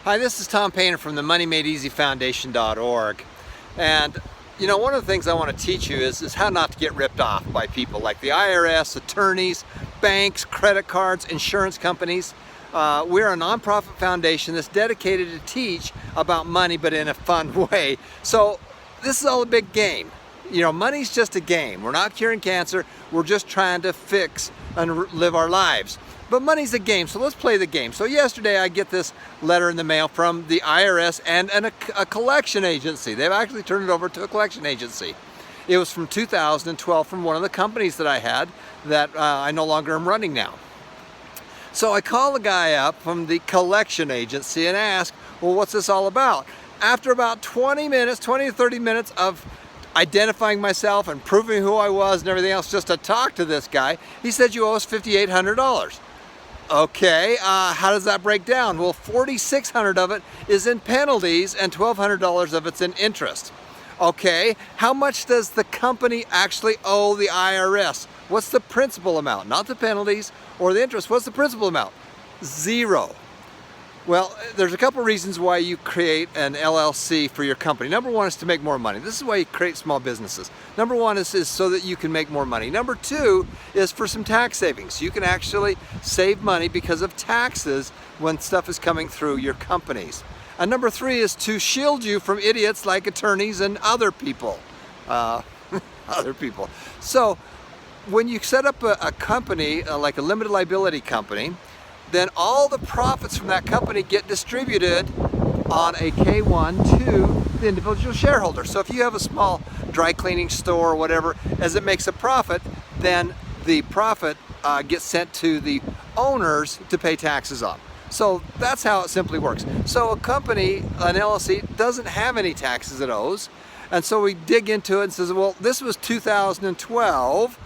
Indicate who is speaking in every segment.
Speaker 1: Hi, this is Tom Painter from the MoneyMadeEasyFoundation.org. And one of the things I want to teach you is how not to get ripped off by people like the IRS, attorneys, banks, credit cards, insurance companies. We're a nonprofit foundation that's dedicated to teach about money, but in a fun way. So this is all a big game. Money's just a game. We're not curing cancer. We're just trying to fix and live our lives. But money's a game, so let's play the game. So yesterday I get this letter in the mail from the IRS and a collection agency. They've actually turned it over to a collection agency. It was from 2012 from one of the companies that I had that I no longer am running now. So I call the guy up from the collection agency and ask, well, what's this all about? After about 20 to 30 minutes of identifying myself and proving who I was and everything else just to talk to this guy, he said, you owe us $5,800. Okay, how does that break down? Well, $4,600 of it is in penalties and $1,200 of it's in interest. Okay, how much does the company actually owe the IRS? What's the principal amount? Not the penalties or the interest. What's the principal amount? Zero. Well, there's a couple reasons why you create an LLC for your company. Number one is to make more money. This is why you create small businesses. Number one is so that you can make more money. Number two is for some tax savings. You can actually save money because of taxes when stuff is coming through your companies. And number three is to shield you from idiots like attorneys and other people. So when you set up a company, like a limited liability company, then all the profits from that company get distributed on a K-1 to the individual shareholder. So if you have a small dry cleaning store or whatever, as it makes a profit, then the profit gets sent to the owners to pay taxes on. So that's how it simply works. So a company, an LLC, doesn't have any taxes it owes. And so we dig into it and says, well, this was 2012.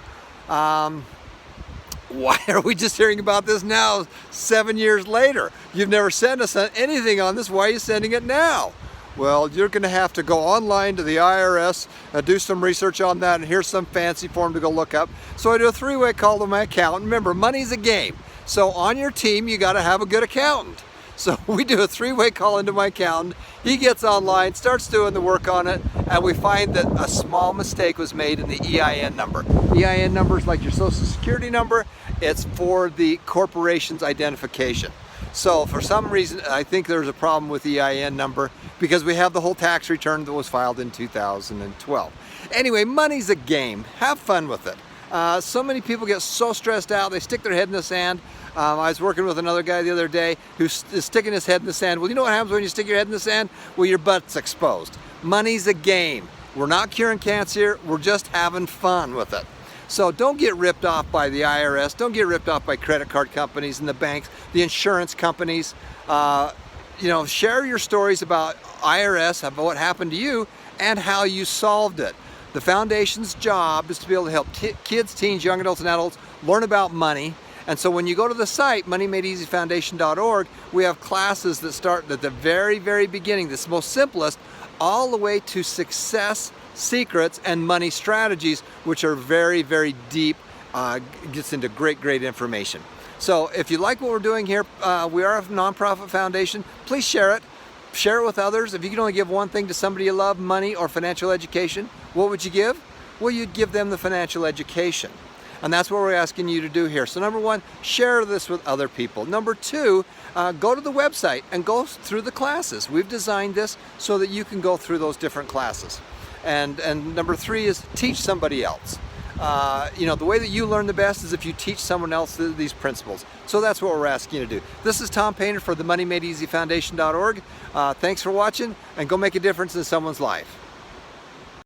Speaker 1: Why are we just hearing about this now, 7 years later? You've never sent us anything on this. Why are you sending it now? Well, you're going to have to go online to the IRS, do some research on that, and here's some fancy form to go look up. So I do a three-way call to my accountant. Remember, money's a game. So on your team, you got to have a good accountant. So we do a three-way call into my accountant. He gets online, starts doing the work on it, and we find that a small mistake was made in the EIN number. EIN number is like your social security number. It's for the corporation's identification. So for some reason, I think there's a problem with the EIN number because we have the whole tax return that was filed in 2012. Anyway, money's a game. Have fun with it. So many people get so stressed out, they stick their head in the sand. I was working with another guy the other day who is sticking his head in the sand. Well, you know what happens when you stick your head in the sand? Well, your butt's exposed. Money's a game. We're not curing cancer, we're just having fun with it. So don't get ripped off by the IRS, don't get ripped off by credit card companies and the banks, the insurance companies. Share your stories about IRS, about what happened to you, and how you solved it. The foundation's job is to be able to help kids, teens, young adults, and adults learn about money. And so when you go to the site, MoneyMadeEasyFoundation.org, we have classes that start at the very, very beginning, this most simplest, all the way to success secrets and money strategies, which are very, very deep, gets into great, great information. So if you like what we're doing here, we are a nonprofit foundation, please share it. Share it with others. If you can only give one thing to somebody you love, money or financial education, what would you give? Well, you'd give them the financial education. And that's what we're asking you to do here. So number one, share this with other people. Number two, go to the website and go through the classes. We've designed this so that you can go through those different classes. And number three is teach somebody else. The way that you learn the best is if you teach someone else these principles. So that's what we're asking you to do. This is Tom Painter for the MoneyMadeEasyFoundation.org. Thanks for watching, and go make a difference in someone's life.